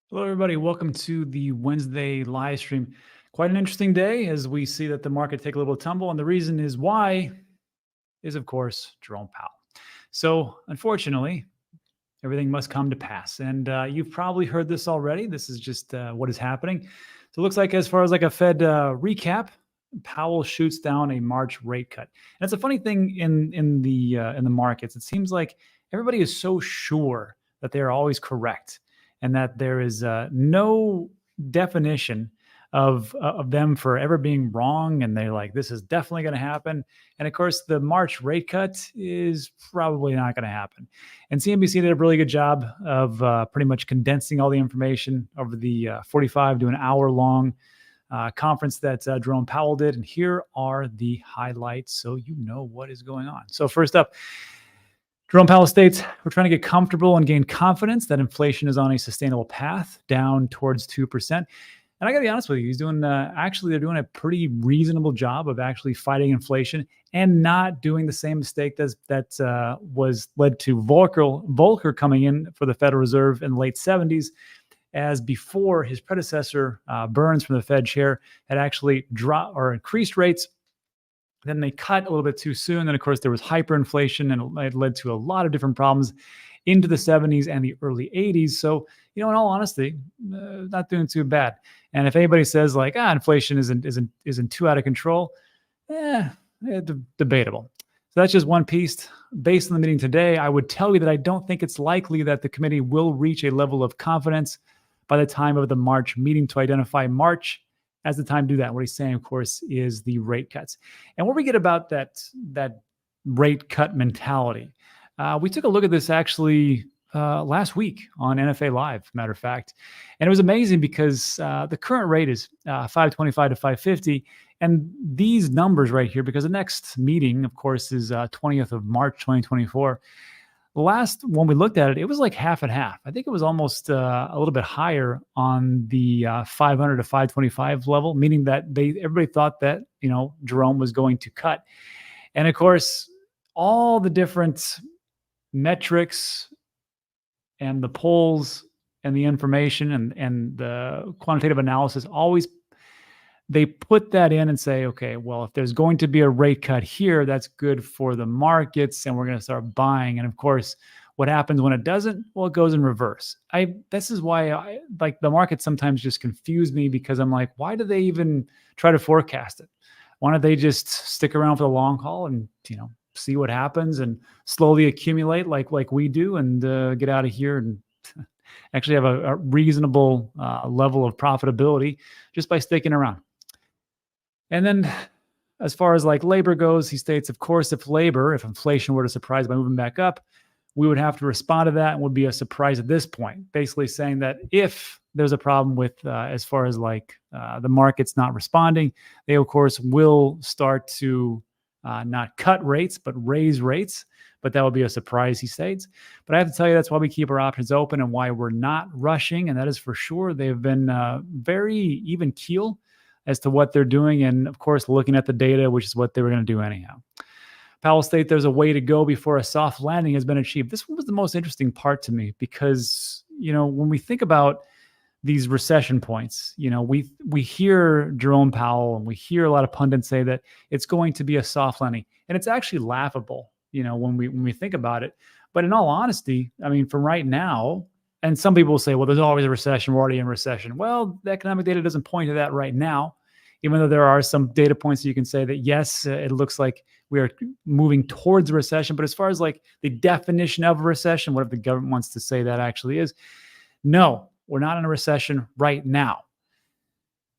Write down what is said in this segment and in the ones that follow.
Hello, everybody. Welcome to the Wednesday live stream. Quite an interesting day as we see that the market take a little tumble. And the reason is why is, of course, Jerome Powell. So, unfortunately, everything must come to pass. And you've probably heard this already. This is just what is happening. So, it looks like, as far as like a Fed recap, Powell shoots down a March rate cut. And it's a funny thing in the markets. It seems like everybody is so sure that they are always correct, and that there is no definition of them for ever being wrong. And they're like, this is definitely going to happen. And of course, the March rate cut is probably not going to happen. And CNBC did a really good job of pretty much condensing all the information over the 45 to an hour long conference that Jerome Powell did. And here are the highlights so you know what is going on. So, first up, Jerome Powell states, we're trying to get comfortable and gain confidence that inflation is on a sustainable path down towards 2%. And I got to be honest with you, he's doing they're doing a pretty reasonable job of actually fighting inflation and not doing the same mistake that was led to Volcker coming in for the Federal Reserve in the late 70s, as before his predecessor, Burns from the Fed chair, had actually dropped or increased rates. Then they cut a little bit too soon. Then, of course, there was hyperinflation, and it led to a lot of different problems into the 70s and the early 80s. So, in all honesty, not doing too bad. And if anybody says like, inflation isn't too out of control, debatable. So that's just one piece. Based on the meeting today, I would tell you that I don't think it's likely that the committee will reach a level of confidence by the time of the March meeting to identify March as the time to do that. What he's saying, of course, is the rate cuts. And what we get about that rate cut mentality, we took a look at this actually last week on NFA Live, matter of fact. And it was amazing because the current rate is 525 to 550. And these numbers right here, because the next meeting, of course, is 20th of March, 2024. The last one we looked at it was like half and half. I think it was almost a little bit higher on the 500 to 525 level, meaning that everybody thought that, Jerome was going to cut. And of course, all the different metrics and the polls and the information and the quantitative analysis they put that in and say, okay, well, if there's going to be a rate cut here, that's good for the markets, and we're going to start buying. And of course, what happens when it doesn't? Well, it goes in reverse. This is why I like the market sometimes just confuse me, because I'm like, why do they even try to forecast it? Why don't they just stick around for the long haul and, see what happens and slowly accumulate like we do, and get out of here and actually have a reasonable level of profitability just by sticking around. And then as far as like labor goes, he states, of course, if inflation were to surprise by moving back up, we would have to respond to that, and would be a surprise at this point. Basically saying that if there's a problem with as far as like the market's not responding, they, of course, will start to not cut rates, but raise rates. But that would be a surprise, he states. But I have to tell you, that's why we keep our options open and why we're not rushing. And that is for sure. They've been very even keel as to what they're doing. And of course, looking at the data, which is what they were going to do anyhow. Powell states there's a way to go before a soft landing has been achieved. This was the most interesting part to me because, when we think about these recession points, we hear Jerome Powell and we hear a lot of pundits say that it's going to be a soft landing. And it's actually laughable, when we think about it. But in all honesty, I mean, from right now, and some people will say, well, there's always a recession. We're already in recession. Well, the economic data doesn't point to that right now, even though there are some data points that you can say that, yes, it looks like we are moving towards a recession. But as far as like the definition of a recession, whatever the government wants to say that actually is, no, we're not in a recession right now.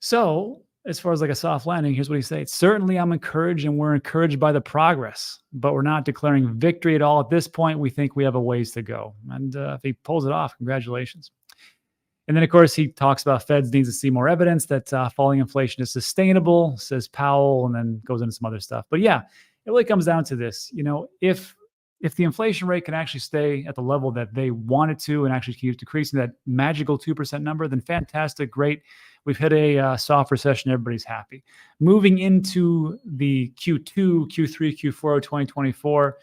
So as far as like a soft landing, here's what he says. Certainly I'm encouraged, and we're encouraged by the progress, but we're not declaring victory at all. At this point, we think we have a ways to go. And if he pulls it off, congratulations. And then, of course, he talks about Feds needs to see more evidence that falling inflation is sustainable, says Powell, and then goes into some other stuff. But yeah, it really comes down to this. If the inflation rate can actually stay at the level that they want it to and actually keep decreasing that magical 2% number, then fantastic, great. We've hit a soft recession. Everybody's happy. Moving into the Q2, Q3, Q4 of 2024,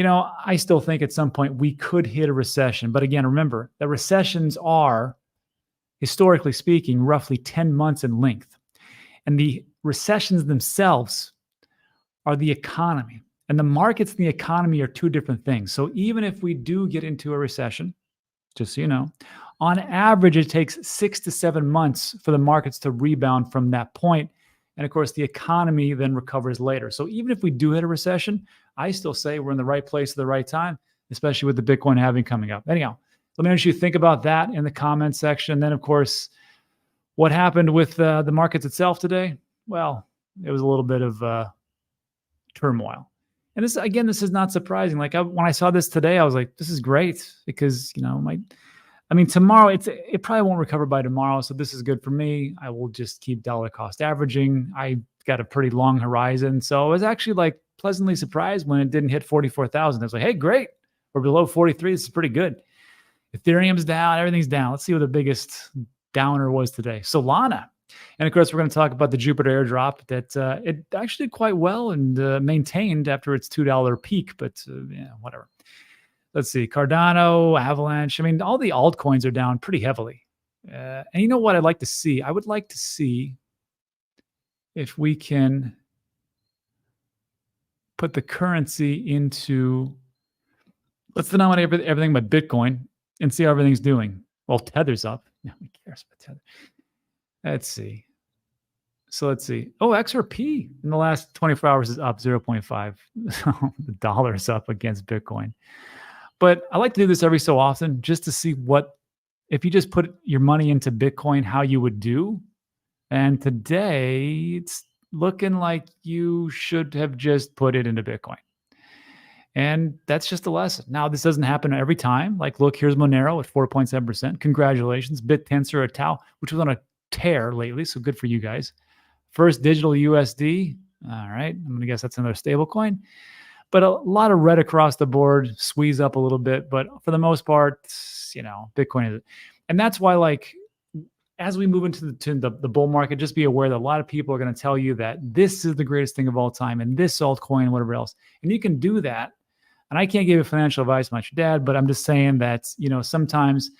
I still think at some point we could hit a recession. But again, remember that recessions are historically speaking, roughly 10 months in length. And the recessions themselves are the economy. And the markets and the economy are two different things. So even if we do get into a recession, just so you know, on average, it takes 6 to 7 months for the markets to rebound from that point. And of course, the economy then recovers later. So even if we do hit a recession, I still say we're in the right place at the right time, especially with the Bitcoin halving coming up. Anyhow, let me know what you think about that in the comments section. And then, of course, what happened with the markets itself today? Well, it was a little bit of turmoil. And this, again, this is not surprising. Like when I saw this today, I was like, this is great because, tomorrow it probably won't recover by tomorrow. So this is good for me. I will just keep dollar cost averaging. I got a pretty long horizon. So I was actually like pleasantly surprised when it didn't hit 44,000. I was like, hey, great. We're below 43. This is pretty good. Ethereum's down. Everything's down. Let's see what the biggest downer was today. Solana. And of course, we're going to talk about the Jupiter airdrop that it actually did quite well and maintained after its $2 peak, but whatever. Let's see, Cardano, Avalanche. All the altcoins are down pretty heavily. And you know what I'd like to see? I would like to see if we can put the currency into, let's denominate everything by Bitcoin and see how everything's doing. Well, Tether's up. No one cares about Tether. Let's see. So let's see. Oh, XRP in the last 24 hours is up 0.5. The dollar is up against Bitcoin. But I like to do this every so often just to see what, if you just put your money into Bitcoin, how you would do. And today it's looking like you should have just put it into Bitcoin. And that's just a lesson. Now, this doesn't happen every time. Like, look, here's Monero at 4.7%. Congratulations. BitTensor or Tau, which was on a tear lately, so good for you guys. First Digital USD. All right. I'm going to guess that's another stable coin. But a lot of red across the board, squeeze up a little bit. But for the most part, Bitcoin is. And that's why, like, as we move into the bull market, just be aware that a lot of people are going to tell you that this is the greatest thing of all time and this altcoin, whatever else. And you can do that. And I can't give you financial advice, much dad, but I'm just saying that, sometimes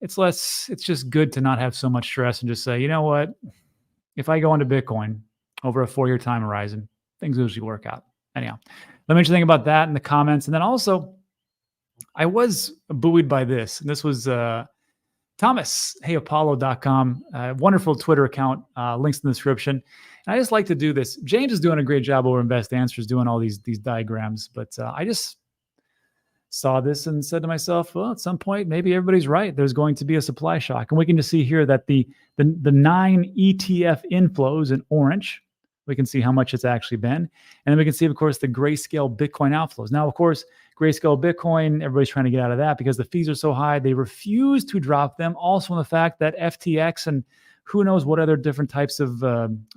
it's just good to not have so much stress and just say, you know what, if I go into Bitcoin over a 4-year time horizon, things usually work out. Anyhow, let me think about that in the comments. And then also, I was buoyed by this. And this was Thomas, heyapollo.com, wonderful Twitter account, links in the description. And I just like to do this. James is doing a great job over Invest Answers doing all these diagrams, but I just saw this and said to myself, well, at some point, maybe everybody's right. There's going to be a supply shock. And we can just see here that the 9 ETF inflows in orange, we can see how much it's actually been. And then we can see, of course, the Grayscale Bitcoin outflows. Now, of course, Grayscale Bitcoin, everybody's trying to get out of that because the fees are so high. They refuse to drop them. Also, in the fact that FTX and who knows what other different types of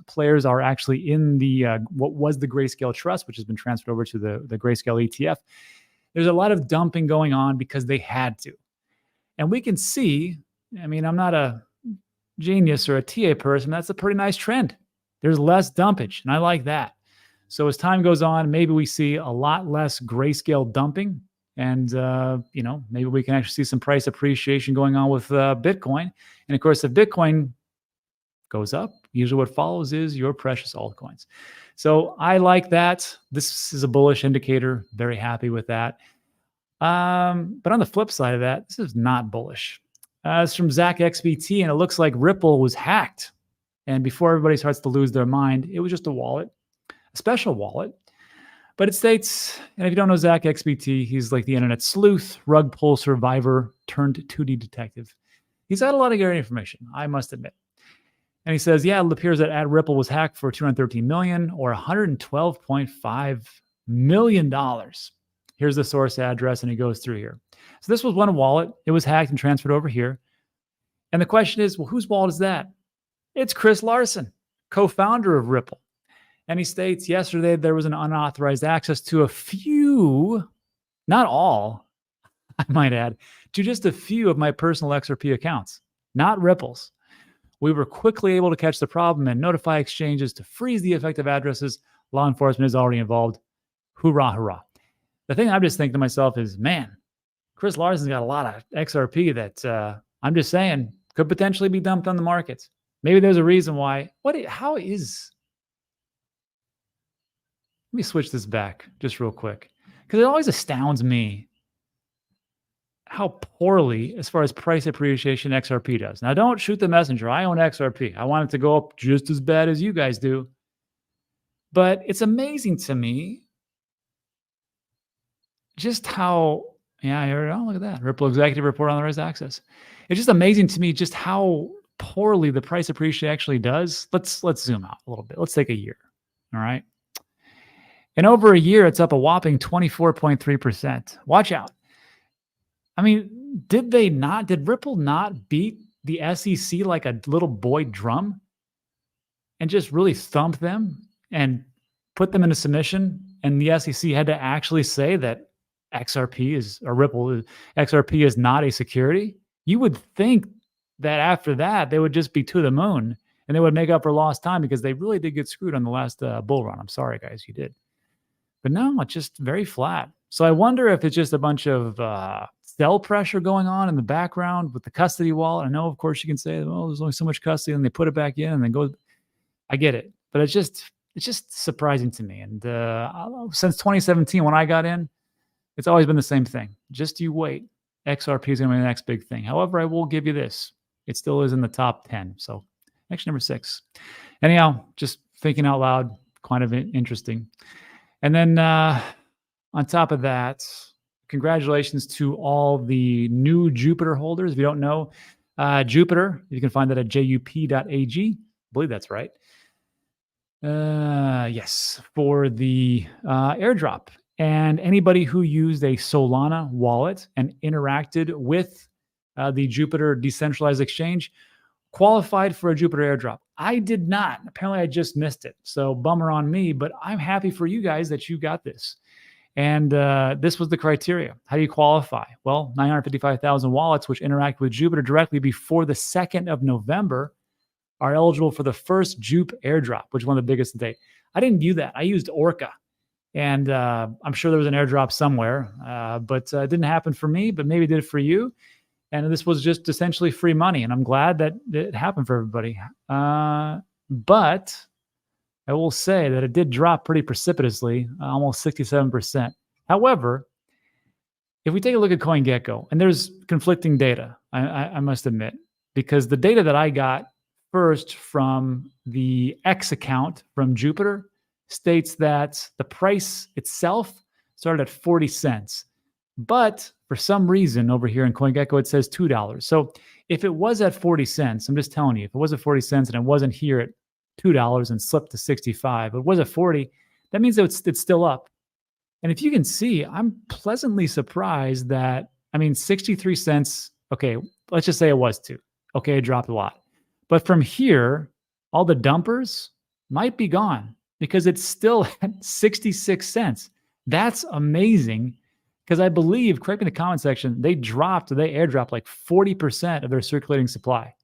players are actually in the what was the Grayscale Trust, which has been transferred over to the Grayscale ETF. There's a lot of dumping going on because they had to. And we can see, I'm not a genius or a TA person. That's a pretty nice trend. There's less dumpage, and I like that. So as time goes on, maybe we see a lot less Grayscale dumping, and maybe we can actually see some price appreciation going on with Bitcoin. And of course, if Bitcoin goes up, usually what follows is your precious altcoins. So I like that. This is a bullish indicator. Very happy with that. But on the flip side of that, this is not bullish. It's from Zach XBT, and it looks like Ripple was hacked. And before everybody starts to lose their mind, it was just a wallet, a special wallet. But it states, and if you don't know Zach XBT, he's like the internet sleuth, rug pull survivor turned 2D detective. He's had a lot of great information, I must admit. And he says, yeah, it appears that Ripple was hacked for $213 million or $112.5 million. Here's the source address, and he goes through here. So this was one wallet. It was hacked and transferred over here. And the question is, well, whose wallet is that? It's Chris Larsen, co-founder of Ripple. And he states, yesterday there was an unauthorized access to a few, not all, I might add, to just a few of my personal XRP accounts, not Ripple's. We were quickly able to catch the problem and notify exchanges to freeze the affected addresses. Law enforcement is already involved. Hoorah, hoorah. The thing I'm just thinking to myself is, man, Chris Larsen's got a lot of XRP that I'm just saying, could potentially be dumped on the market. Maybe there's a reason why. How is, let me switch this back just real quick, because it always astounds me how poorly, as far as price appreciation, XRP does. Now, don't shoot the messenger. I own XRP. I want it to go up just as bad as you guys do. But it's amazing to me just how, yeah, here we go. Look at that. Ripple executive report on the Rise Access. It's just amazing to me just how poorly the price appreciation actually does. Let's zoom out a little bit. Let's take a year. All right. In over a year, it's up a whopping 24.3%. Watch out. I mean, did Ripple not beat the SEC like a little boy drum and just really thump them and put them into submission? And the SEC had to actually say that XRP is not a security. You would think that after that, they would just be to the moon and they would make up for lost time, because they really did get screwed on the last bull run. I'm sorry, guys, you did. But no, it's just very flat. So I wonder if it's just a bunch of sell pressure going on in the background with the custody wallet. I know, of course, you can say, well, there's only so much custody, and they put it back in and then go. I get it, but it's just surprising to me. And since 2017, when I got in, it's always been the same thing. Just you wait. XRP is going to be the next big thing. However, I will give you this. It still is in the top 10. So next, number 6. Anyhow, just thinking out loud, kind of interesting. And then on top of that, congratulations to all the new Jupiter holders. If you don't know, Jupiter, you can find that at jup.ag. I believe that's right. Yes, for the airdrop. And anybody who used a Solana wallet and interacted with the Jupiter decentralized exchange qualified for a Jupiter airdrop. I did not. Apparently, I just missed it. So bummer on me, but I'm happy for you guys that you got this. And this was the criteria. How do you qualify? Well, 955,000 wallets which interact with Jupiter directly before the 2nd of November are eligible for the first Jupe airdrop, which is one of the biggest to date. I didn't do that. I used Orca. And I'm sure there was an airdrop somewhere, but it didn't happen for me, but maybe it did for you. And this was just essentially free money. And I'm glad that it happened for everybody. But I will say that it did drop pretty precipitously, almost 67%. However, if we take a look at CoinGecko, and there's conflicting data, I must admit, because the data that I got first from the X account from Jupiter states that the price itself started at 40 cents. But for some reason over here in CoinGecko, it says $2. So if it was at 40 cents, I'm just telling you, if it was at 40 cents and it wasn't here at $2 and slipped to 65, it was at 40, that means that it's still up. And if you can see, I'm pleasantly surprised that, 63 cents, okay, let's just say it was 2. Okay, it dropped a lot. But from here, all the dumpers might be gone because it's still at 66 cents. That's amazing. Because I believe, correct me in the comment section, they airdropped like 40% of their circulating supply.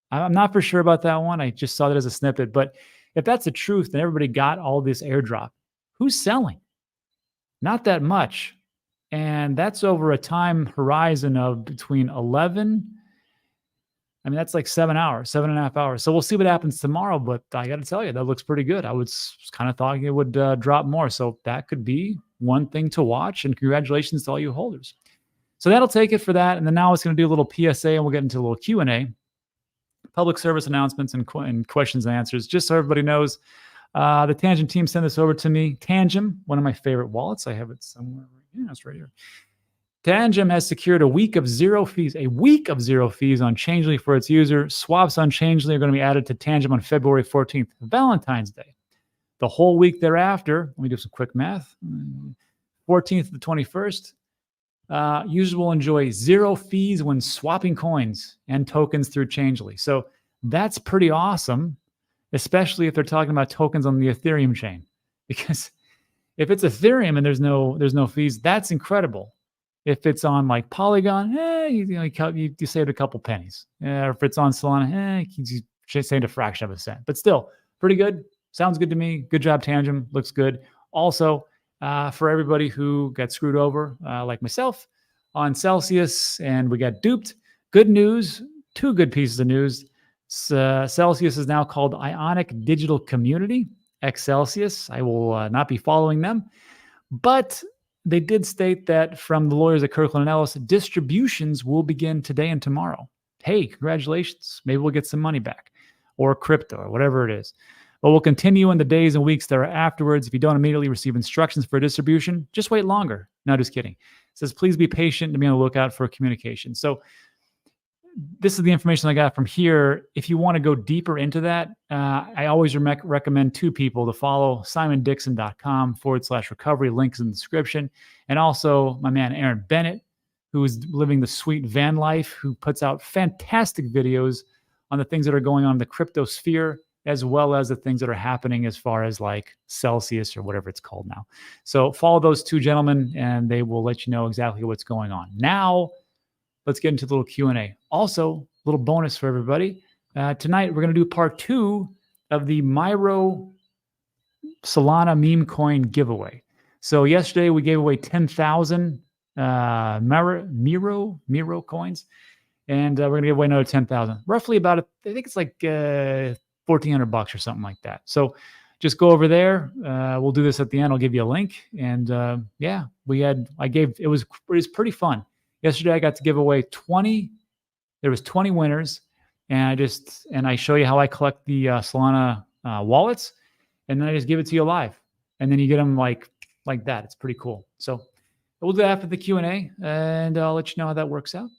I'm not for sure about that one. I just saw that as a snippet. But if that's the truth, then everybody got all this airdrop. Who's selling? Not that much. And that's over a time horizon of between 11. That's like 7.5 hours. So we'll see what happens tomorrow. But I got to tell you, that looks pretty good. I was kind of thought it would drop more. So that could be one thing to watch, and congratulations to all you holders. So that'll take it for that. And then now it's going to do a little PSA, and we'll get into a little Q&A, public service announcements and questions and answers, just so everybody knows. The Tangem team sent this over to me. Tangem, one of my favorite wallets. I have it somewhere. Yeah, it's right here. Tangem has secured a week of zero fees on Changelly for its user. Swaps on Changelly are going to be added to Tangem on February 14th, Valentine's Day. The whole week thereafter, let me do some quick math, 14th to the 21st, users will enjoy zero fees when swapping coins and tokens through Changelly. So that's pretty awesome, especially if they're talking about tokens on the Ethereum chain. Because if it's Ethereum and there's no fees, that's incredible. If it's on like Polygon, you saved a couple pennies. Or if it's on Solana, you saved a fraction of a cent. But still, pretty good. Sounds good to me. Good job, Tangem. Looks good. Also, for everybody who got screwed over, like myself, on Celsius, and we got duped, Good news, two good pieces of news. Celsius is now called Ionic Digital Community, ex-Celsius. I will not be following them. But they did state that from the lawyers at Kirkland & Ellis, distributions will begin today and tomorrow. Hey, congratulations. Maybe we'll get some money back or crypto or whatever it is. But we'll continue in the days and weeks that are afterwards. If you don't immediately receive instructions for distribution, just wait longer. No, just kidding. It says, please be patient and be on the lookout for communication. So this is the information I got from here. If you want to go deeper into that, I always recommend two people to follow: simondixon.com/recovery. Links in the description. And also my man, Aaron Bennett, who is living the sweet van life, who puts out fantastic videos on the things that are going on in the crypto sphere, as well as the things that are happening as far as like Celsius or whatever it's called now. So follow those two gentlemen and they will let you know exactly what's going on. Now, let's get into the little Q&A. Also, a little bonus for everybody. Tonight, we're going to do part 2 of the Miro Solana meme coin giveaway. So yesterday, we gave away 10,000 Miro coins. And we're going to give away another 10,000. Roughly about, I think it's like $1,400 or something like that. So just go over there. We'll do this at the end. I'll give you a link. And yeah, it was pretty fun. Yesterday, I got to give away 20. There was 20 winners, and I show you how I collect the Solana wallets, and then I just give it to you live, and then you get them like that. It's pretty cool. So we'll do that after the Q&A, and I'll let you know how that works out.